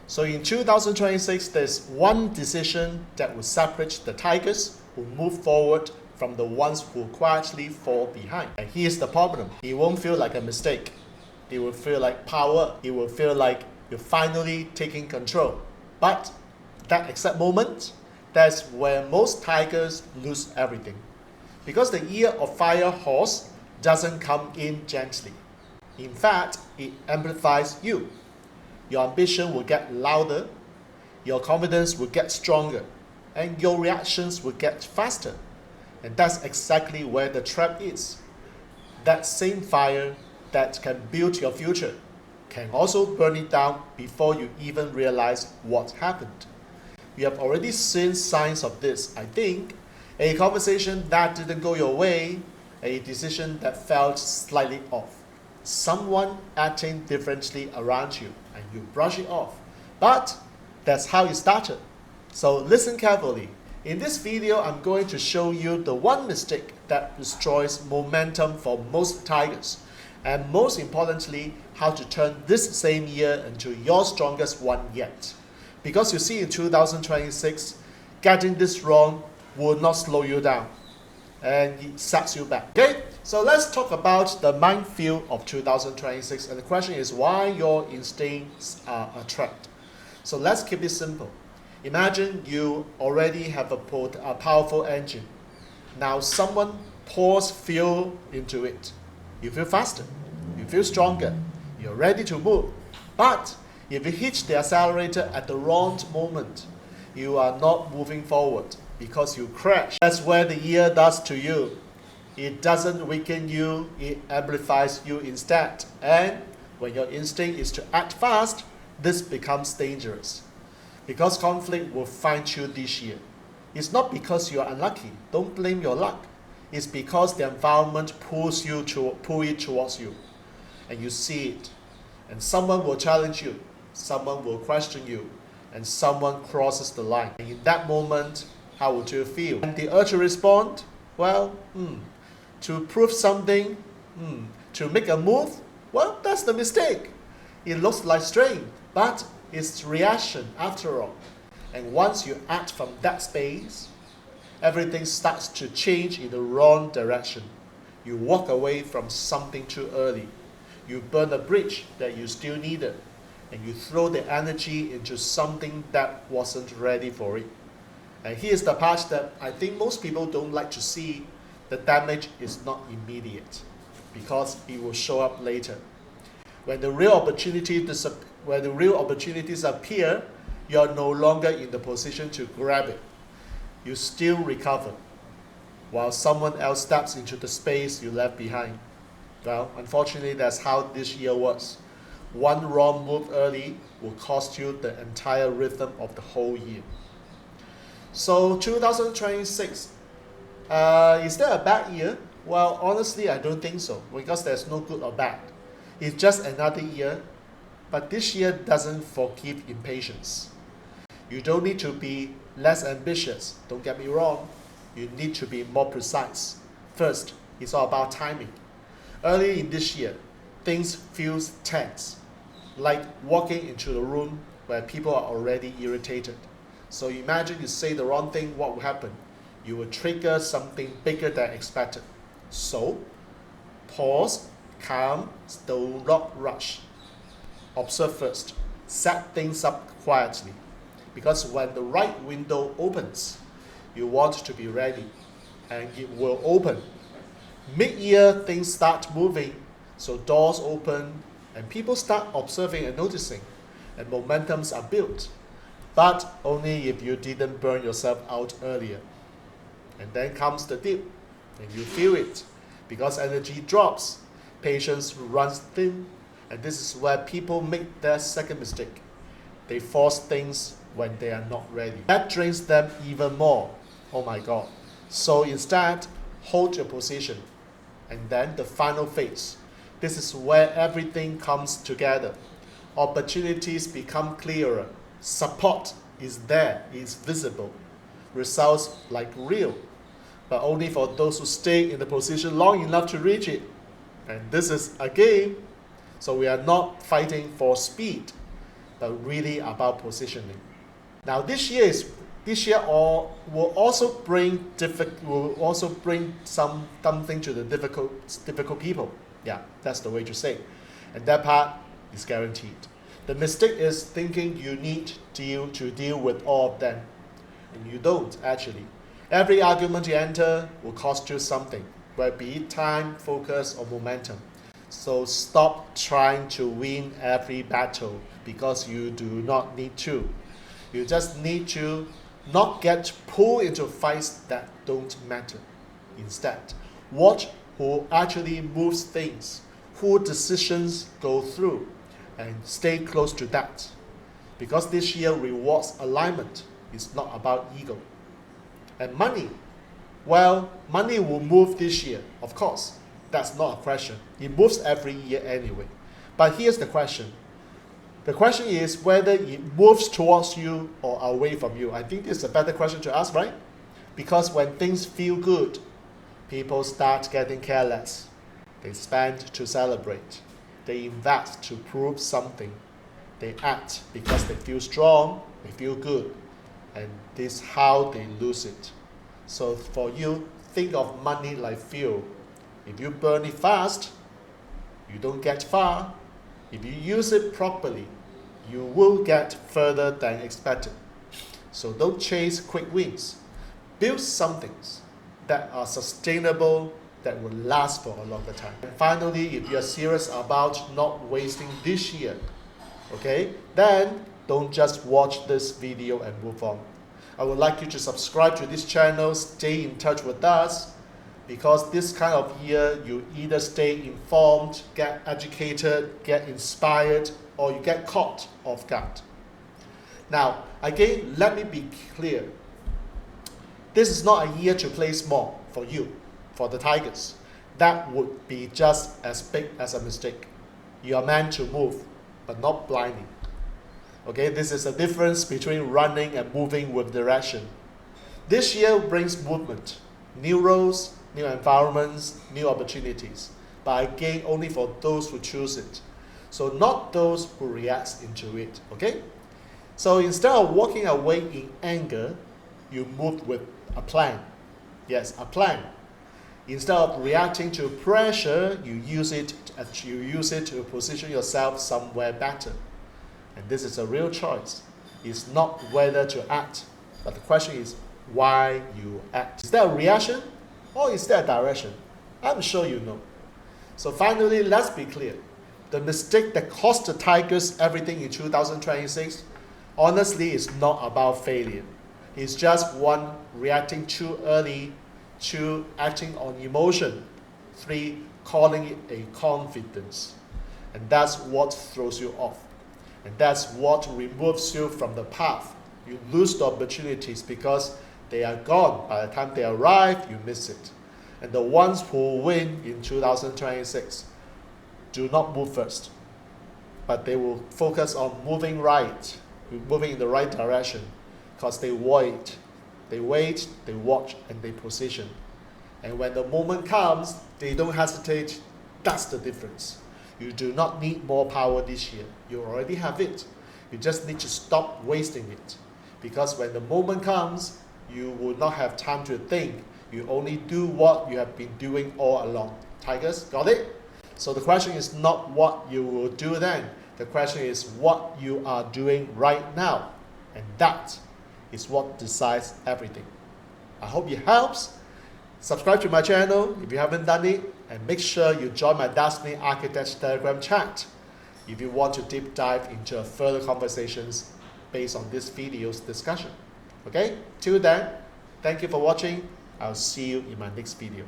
So in 2026, there's one decision that will separate the tigers who move forward from the ones who quietly fall behind. And here's the problem. It won't feel like a mistake. It will feel like power. It will feel like you're finally taking control. But that exact moment, that's where most tigers lose everything. Because the year of fire horse doesn't come in gently. In fact, it amplifies you. Your ambition will get louder, your confidence will get stronger, and your reactions will get faster. And that's exactly where the trap is. That same fire that can build your future can also burn it down before you even realize what happened. You have already seen signs of this, I think. A conversation that didn't go your way, a decision that felt slightly off, someone acting differently around you, and you brush it off. But that's how it started. So listen carefully. In this video, I'm going to show you the one mistake that destroys momentum for most tigers, and most importantly, how to turn this same year into your strongest one yet. Because you see, in 2026, getting this wrong will not slow you down, and it sets you back. Okay, so let's talk about the minefield of 2026, and the question is why your instincts are a threat. So let's keep it simple. Imagine you already have a powerful engine. Now someone pours fuel into it. You feel faster, you feel stronger, you're ready to move. But if you hit the accelerator at the wrong moment, you are not moving forward because you crash. That's where the year does to you. It doesn't weaken you, it amplifies you instead. And when your instinct is to act fast, this becomes dangerous. Because conflict will find you this year. It's not because you are unlucky. Don't blame your luck. It's because the environment pulls it towards you. And you see it. And someone will challenge you. Someone will question you. And someone crosses the line. And in that moment, how would you feel? And the urge to respond? Well, to prove something, to make a move? Well, that's the mistake. It looks like strength, but it's reaction after all. And once you act from that space, everything starts to change in the wrong direction. You walk away from something too early. You burn a bridge that you still needed. And you throw the energy into something that wasn't ready for it. And here's the part that I think most people don't like to see. The damage is not immediate because it will show up later. When the real opportunities appear, you are no longer in the position to grab it. You still recover, while someone else steps into the space you left behind. Well, unfortunately, that's how this year was. One wrong move early will cost you the entire rhythm of the whole year. So 2026, is there a bad year? Well, honestly, I don't think so, because there's no good or bad. It's just another year, but this year doesn't forgive impatience. You don't need to be less ambitious, don't get me wrong. You need to be more precise. First, it's all about timing. Early in this year, things feel tense, like walking into a room where people are already irritated. So imagine you say the wrong thing, what will happen? You will trigger something bigger than expected. So, pause, calm, do not rush. Observe first. Set things up quietly. Because when the right window opens, you want to be ready. And it will open. Mid-year, things start moving. So doors open and people start observing and noticing. And momentums are built. But only if you didn't burn yourself out earlier. And then comes the dip. And you feel it. Because energy drops. Patience runs thin, and this is where people make their second mistake. They force things when they are not ready. That drains them even more. Oh my God. So instead, hold your position. And then the final phase. This is where everything comes together. Opportunities become clearer. Support is there, is visible. Results like real. But only for those who stay in the position long enough to reach it. And this is a game, so we are not fighting for speed. but really about positioning. Now this year will also bring something to the difficult people. Yeah, that's the way to say. And that part is guaranteed. The mistake is thinking you need to deal with all of them. And you don't, actually. Every argument you enter will cost you something, whether it be time, focus, or momentum. So stop trying to win every battle because you do not need to. You just need to not get pulled into fights that don't matter. Instead, watch who actually moves things, who decisions go through, and stay close to that. Because this year rewards alignment. It's not about ego. And money, well, money will move this year, of course. That's not a question. It moves every year anyway. But here's the question. The question is whether it moves towards you or away from you. I think this is a better question to ask, right? Because when things feel good, people start getting careless. They spend to celebrate. They invest to prove something. They act because they feel strong, they feel good. And this is how they lose it. So for you, think of money like fuel. If you burn it fast, you don't get far. If you use it properly, you will get further than expected. So don't chase quick wins. Build some things that are sustainable, that will last for a longer time. And finally, if you're serious about not wasting this year, okay, then don't just watch this video and move on. I would like you to subscribe to this channel, stay in touch with us, because this kind of year you either stay informed, get educated, get inspired, or you get caught off guard. Now, again, let me be clear. This is not a year to play small for you, for the Tigers. That would be just as big as a mistake. You are meant to move, but not blindly. Okay, this is a difference between running and moving with direction. This year brings movement, new roles, new environments, new opportunities, but again, only for those who choose it. So not those who react into it, okay? So instead of walking away in anger, you move with a plan. Yes, a plan. Instead of reacting to pressure, you use it to position yourself somewhere better. And this is a real choice. It's not whether to act, but the question is why you act. Is there a reaction or is there a direction? I'm sure you know. So finally, let's be clear. The mistake that cost the Tigers everything in 2026, honestly, is not about failure. It's just 1, reacting too early, 2, acting on emotion, 3, calling it a confidence. And that's what throws you off. And that's what removes you from the path. You lose the opportunities because they are gone. By the time they arrive, you miss it. And the ones who win in 2026 do not move first, but they will focus on moving right, moving in the right direction, because they wait, they watch, and they position. And when the moment comes, they don't hesitate. That's the difference. You do not need more power this year. You already have it. You just need to stop wasting it. Because when the moment comes, you will not have time to think. You only do what you have been doing all along. Tigers, got it? So the question is not what you will do then. The question is what you are doing right now. And that is what decides everything. I hope it helps. Subscribe to my channel if you haven't done it, and make sure you join my Destiny Architects Telegram chat if you want to deep dive into further conversations based on this video's discussion. Okay? Till then, thank you for watching. I'll see you in my next video.